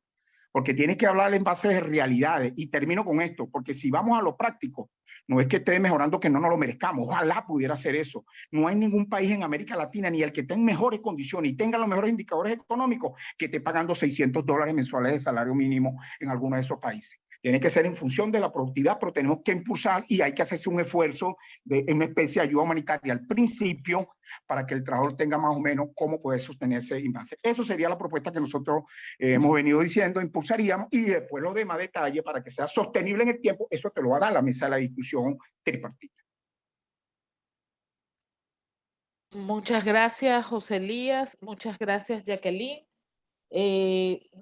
porque tienes que hablar en base de realidades. Y termino con esto, porque si vamos a lo práctico, no es que esté mejorando que no nos lo merezcamos, ojalá pudiera hacer eso. No hay ningún país en América Latina, ni el que esté en mejores condiciones y tenga los mejores indicadores económicos, que esté pagando $600 mensuales de salario mínimo en alguno de esos países. Tiene que ser en función de la productividad, pero tenemos que impulsar y hay que hacerse un esfuerzo de una especie de ayuda humanitaria al principio para que el trabajador tenga más o menos cómo poder sostenerse en base. Eso sería la propuesta que nosotros hemos venido diciendo, impulsaríamos, y después los demás detalles para que sea sostenible en el tiempo, eso te lo va a dar la mesa de la discusión tripartita. Muchas gracias, José Elías. Muchas gracias, Jacqueline.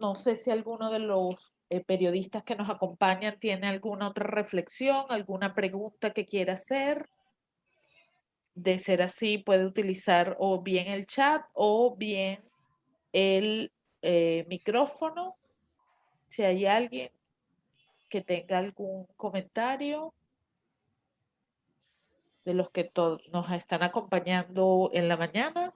No sé si alguno de los periodistas que nos acompañan tiene alguna otra reflexión, alguna pregunta que quiera hacer. De ser así, puede utilizar o bien el chat o bien el micrófono. Si hay alguien que tenga algún comentario de los que nos están acompañando en la mañana.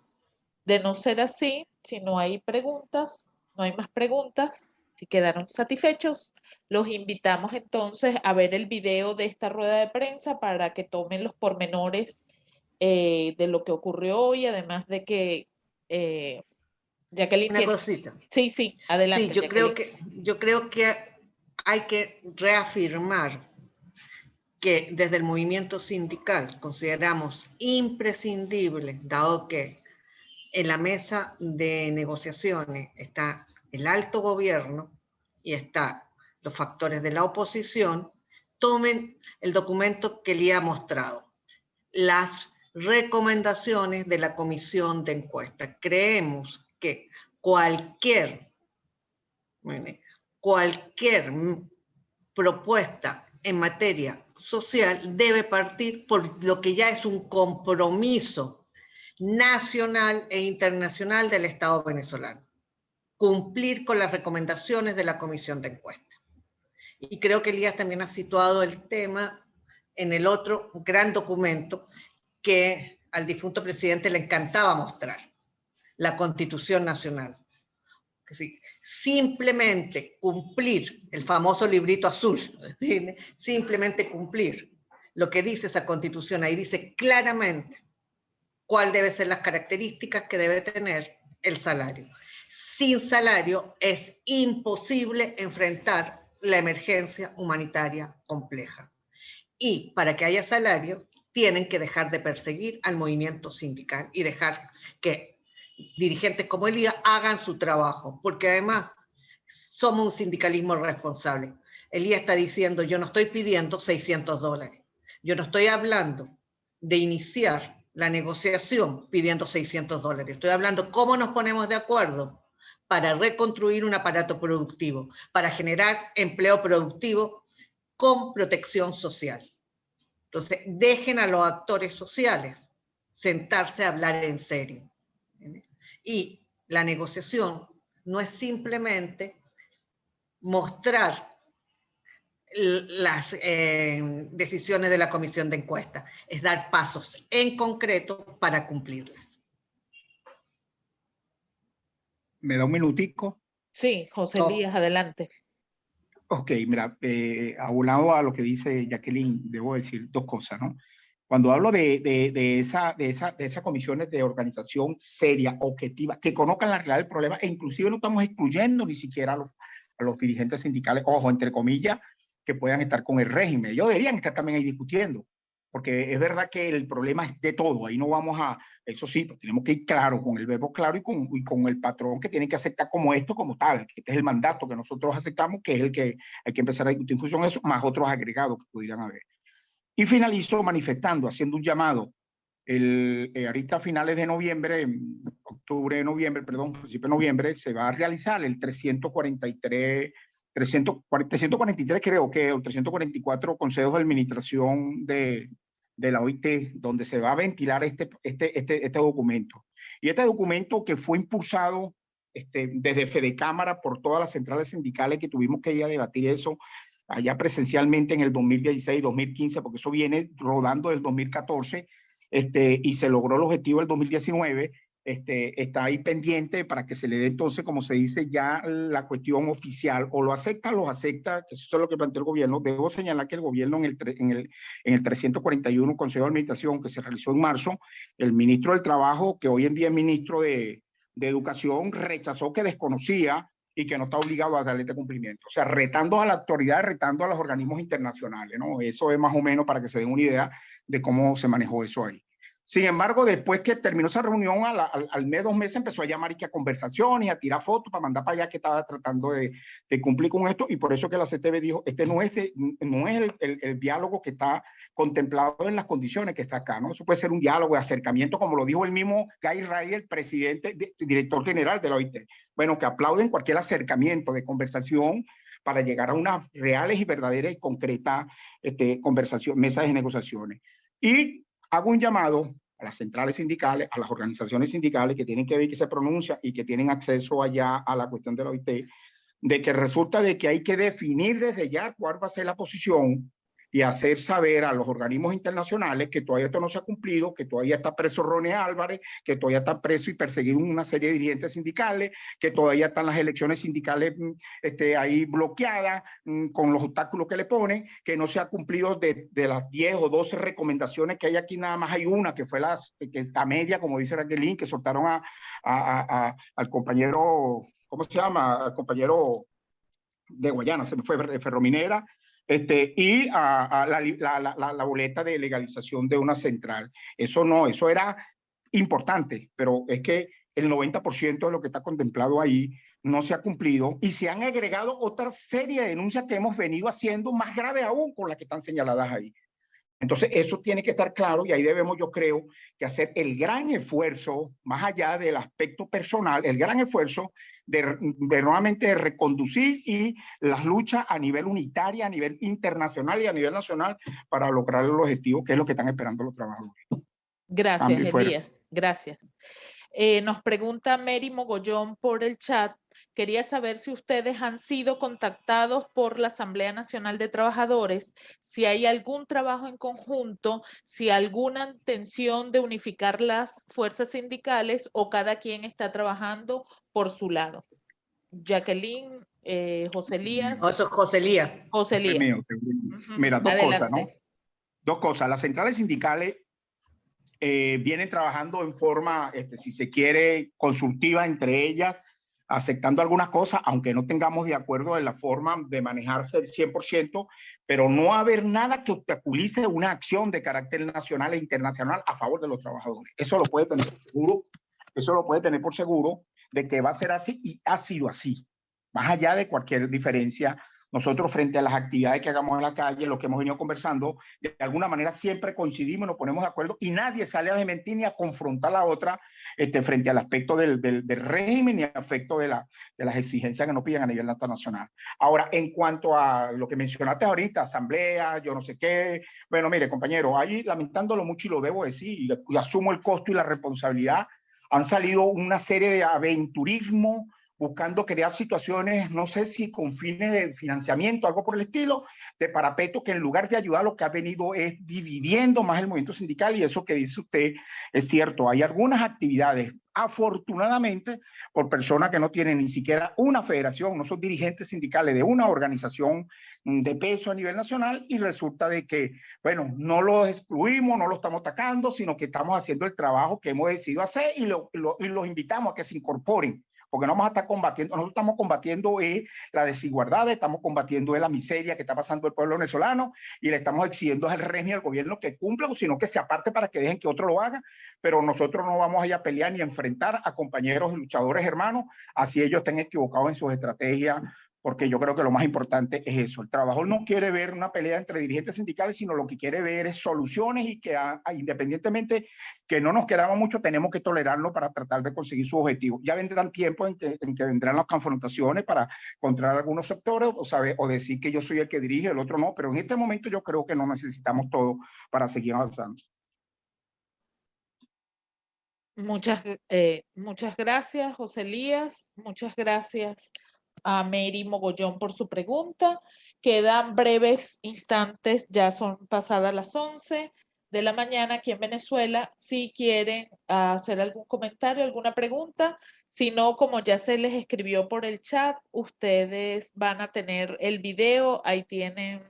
De no ser así, si no hay preguntas, no hay más preguntas, si quedaron satisfechos, los invitamos entonces a ver el video de esta rueda de prensa para que tomen los pormenores de lo que ocurrió hoy, además de que Jacqueline Una tiene... cosita. Sí, adelante. Sí, yo creo que hay que reafirmar que desde el movimiento sindical consideramos imprescindible, dado que en la mesa de negociaciones está el alto gobierno y están los factores de la oposición, tomen el documento que le ha mostrado, las recomendaciones de la comisión de encuesta. Creemos que cualquier propuesta en materia social debe partir por lo que ya es un compromiso nacional e internacional del Estado venezolano, cumplir con las recomendaciones de la comisión de encuesta. Y creo que Elías también ha situado el tema en el otro gran documento que al difunto presidente le encantaba mostrar, la Constitución Nacional. Sí, simplemente cumplir el famoso librito azul, simplemente cumplir lo que dice esa Constitución. Ahí dice claramente cuál deben ser las características que debe tener el salario. Sin salario es imposible enfrentar la emergencia humanitaria compleja. Y para que haya salario, tienen que dejar de perseguir al movimiento sindical y dejar que dirigentes como Elías hagan su trabajo, porque además somos un sindicalismo responsable. Elías está diciendo, yo no estoy pidiendo $600, yo no estoy hablando de iniciar la negociación pidiendo $600, estoy hablando cómo nos ponemos de acuerdo para reconstruir un aparato productivo, para generar empleo productivo con protección social. Entonces, dejen a los actores sociales sentarse a hablar en serio. Y la negociación no es simplemente mostrar las decisiones de la comisión de encuesta, es dar pasos en concreto para cumplirlas. ¿Me da un minutico? Sí, José Elías, adelante. Ok, mira, abonado a lo que dice Jacqueline, debo decir dos cosas, ¿no? Cuando hablo de esas comisiones de organización seria, objetiva, que conozcan la realidad del problema, e inclusive no estamos excluyendo ni siquiera a los dirigentes sindicales, ojo, entre comillas, que puedan estar con el régimen. Ellos deberían estar también ahí discutiendo, porque es verdad que el problema es de todo. Ahí no vamos a, eso sí, pues tenemos que ir claro, con el verbo claro y con el patrón que tiene que aceptar como esto, como tal, que este es el mandato que nosotros aceptamos, que es el que hay que empezar a discutir en función de eso, más otros agregados que pudieran haber. Y finalizo manifestando, haciendo un llamado. Ahorita a finales de noviembre, principio de noviembre, se va a realizar el 343 creo que, o 344 consejos de administración de la OIT, donde se va a ventilar este documento. Y este documento que fue impulsado desde Fedecámara por todas las centrales sindicales que tuvimos que ir a debatir eso, allá presencialmente en el 2016, 2015, porque eso viene rodando del 2014, y se logró el objetivo del 2019, está ahí pendiente para que se le dé entonces, como se dice, ya la cuestión oficial, o lo acepta, que eso es lo que planteó el gobierno. Debo señalar que el gobierno en el 341 Consejo de Administración que se realizó en marzo, el ministro del Trabajo, que hoy en día es ministro de Educación, rechazó, que desconocía y que no está obligado a darle este cumplimiento. O sea, retando a la autoridad, retando a los organismos internacionales, ¿no? Eso es más o menos para que se den una idea de cómo se manejó eso ahí. Sin embargo, después que terminó esa reunión, al mes, 2 meses, empezó a llamar y que a conversaciones, a tirar fotos para mandar para allá que estaba tratando de cumplir con esto, y por eso que la CTV dijo, este no es el diálogo que está contemplado en las condiciones que está acá, ¿no? Eso puede ser un diálogo de acercamiento, como lo dijo el mismo Guy Ryder, presidente, director general de la OIT. Bueno, que aplauden cualquier acercamiento de conversación para llegar a unas reales y verdaderas y concretas mesas de negociaciones. Y hago un llamado a las centrales sindicales, a las organizaciones sindicales que tienen que ver que se pronuncia y que tienen acceso allá a la cuestión de la OIT, de que resulta de que hay que definir desde ya cuál va a ser la posición y hacer saber a los organismos internacionales que todavía esto no se ha cumplido, que todavía está preso Ronnie Álvarez, que todavía está preso y perseguido una serie de dirigentes sindicales, que todavía están las elecciones sindicales ahí bloqueadas con los obstáculos que le ponen, que no se ha cumplido de las 10 o 12 recomendaciones que hay aquí, nada más hay una, que fue la media, como dice Raquelín, que soltaron al compañero, ¿cómo se llama? Al compañero de Guayana, se me fue, Ferrominera, y la boleta de legalización de una central. Eso no, eso era importante, pero es que el 90% de lo que está contemplado ahí no se ha cumplido y se han agregado otra serie de denuncias que hemos venido haciendo más grave aún con las que están señaladas ahí. Entonces, eso tiene que estar claro y ahí debemos, yo creo, que hacer el gran esfuerzo, más allá del aspecto personal, el gran esfuerzo de nuevamente reconducir y las luchas a nivel unitaria, a nivel internacional y a nivel nacional para lograr el objetivo que es lo que están esperando los trabajadores. Gracias, Elías. Gracias. Nos pregunta Mary Mogollón por el chat. Quería saber si ustedes han sido contactados por la Asamblea Nacional de Trabajadores, si hay algún trabajo en conjunto, si alguna intención de unificar las fuerzas sindicales o cada quien está trabajando por su lado. Jacqueline, José Elías. José Elías. José Elías. Mira, dos Adelante. cosas, ¿no? Dos cosas. Las centrales sindicales vienen trabajando en forma, si se quiere, consultiva entre ellas, aceptando algunas cosas, aunque no tengamos de acuerdo en la forma de manejarse el 100%, pero no va a haber nada que obstaculice una acción de carácter nacional e internacional a favor de los trabajadores. Eso lo puede tener por seguro, eso lo puede tener por seguro de que va a ser así y ha sido así. Más allá de cualquier diferencia, nosotros frente a las actividades que hagamos en la calle, lo que hemos venido conversando, de alguna manera siempre coincidimos, nos ponemos de acuerdo y nadie sale a desmentir ni a confrontar a la otra frente al aspecto del régimen y al aspecto de las exigencias que nos piden a nivel internacional. Ahora, en cuanto a lo que mencionaste ahorita, asamblea, yo no sé qué, bueno, mire, compañero, ahí lamentándolo mucho y lo debo decir, y asumo el costo y la responsabilidad, han salido una serie de aventurismo buscando crear situaciones, no sé si con fines de financiamiento, algo por el estilo, de parapeto, que en lugar de ayudar lo que ha venido es dividiendo más el movimiento sindical, y eso que dice usted es cierto. Hay algunas actividades, afortunadamente, por personas que no tienen ni siquiera una federación, no son dirigentes sindicales de una organización de peso a nivel nacional, y resulta de que, bueno, no los excluimos, no los estamos atacando, sino que estamos haciendo el trabajo que hemos decidido hacer y los invitamos a que se incorporen, porque no vamos a estar combatiendo, nosotros estamos combatiendo la desigualdad, estamos combatiendo la miseria que está pasando el pueblo venezolano y le estamos exigiendo al régimen, al gobierno que cumpla, o sino que se aparte para que dejen que otro lo haga, pero nosotros no vamos a ir a pelear ni a enfrentar a compañeros y luchadores hermanos, así ellos estén equivocados en sus estrategias, porque yo creo que lo más importante es eso. El trabajador no quiere ver una pelea entre dirigentes sindicales, sino lo que quiere ver es soluciones y que independientemente que no nos quedamos mucho, tenemos que tolerarlo para tratar de conseguir su objetivo. Ya vendrán tiempos en que vendrán las confrontaciones para encontrar algunos sectores o decir que yo soy el que dirige, el otro no, pero en este momento yo creo que no necesitamos todo para seguir avanzando. Muchas gracias, José Elías. Muchas gracias a Mary Mogollón por su pregunta. Quedan breves instantes, ya son pasadas las 11 de la mañana aquí en Venezuela. Si quieren hacer algún comentario, alguna pregunta, si no, como ya se les escribió por el chat, ustedes van a tener el video, ahí tienen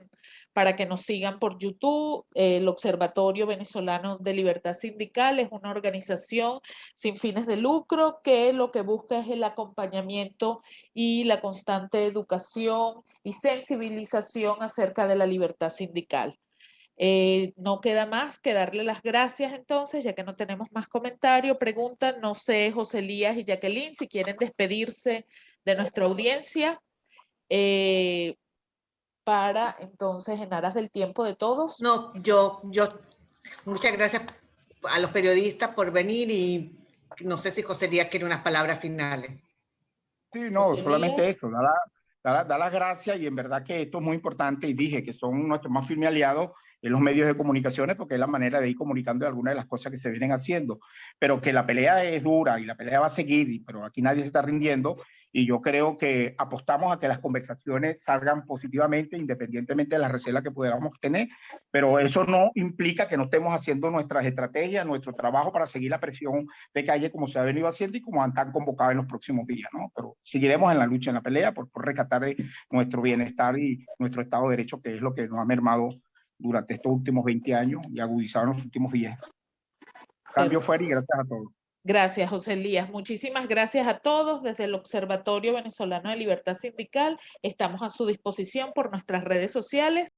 para que nos sigan por YouTube. El Observatorio Venezolano de Libertad Sindical es una organización sin fines de lucro que lo que busca es el acompañamiento y la constante educación y sensibilización acerca de la libertad sindical. No queda más que darle las gracias entonces, ya que no tenemos más comentarios, preguntas. No sé, José Elías y Jacqueline, si quieren despedirse de nuestra audiencia para entonces, en aras del tiempo de todos. No, muchas gracias a los periodistas por venir y no sé si José Elías quiere unas palabras finales. Sí, no, José solamente Elías. eso, da las gracias y en verdad que esto es muy importante y dije que son nuestros más firmes aliados en los medios de comunicaciones porque es la manera de ir comunicando algunas de las cosas que se vienen haciendo, pero que la pelea es dura y la pelea va a seguir, pero aquí nadie se está rindiendo y yo creo que apostamos a que las conversaciones salgan positivamente independientemente de las recelas que pudiéramos tener, pero eso no implica que no estemos haciendo nuestras estrategias, nuestro trabajo para seguir la presión de calle como se ha venido haciendo y como están convocados en los próximos días, ¿no? Pero seguiremos en la lucha, en la pelea por rescatar nuestro bienestar y nuestro Estado de Derecho, que es lo que nos ha mermado durante estos últimos 20 años y agudizado en los últimos 10. Cambio fuera y gracias a todos. Gracias, José Elías. Muchísimas gracias a todos. Desde el Observatorio Venezolano de Libertad Sindical estamos a su disposición por nuestras redes sociales.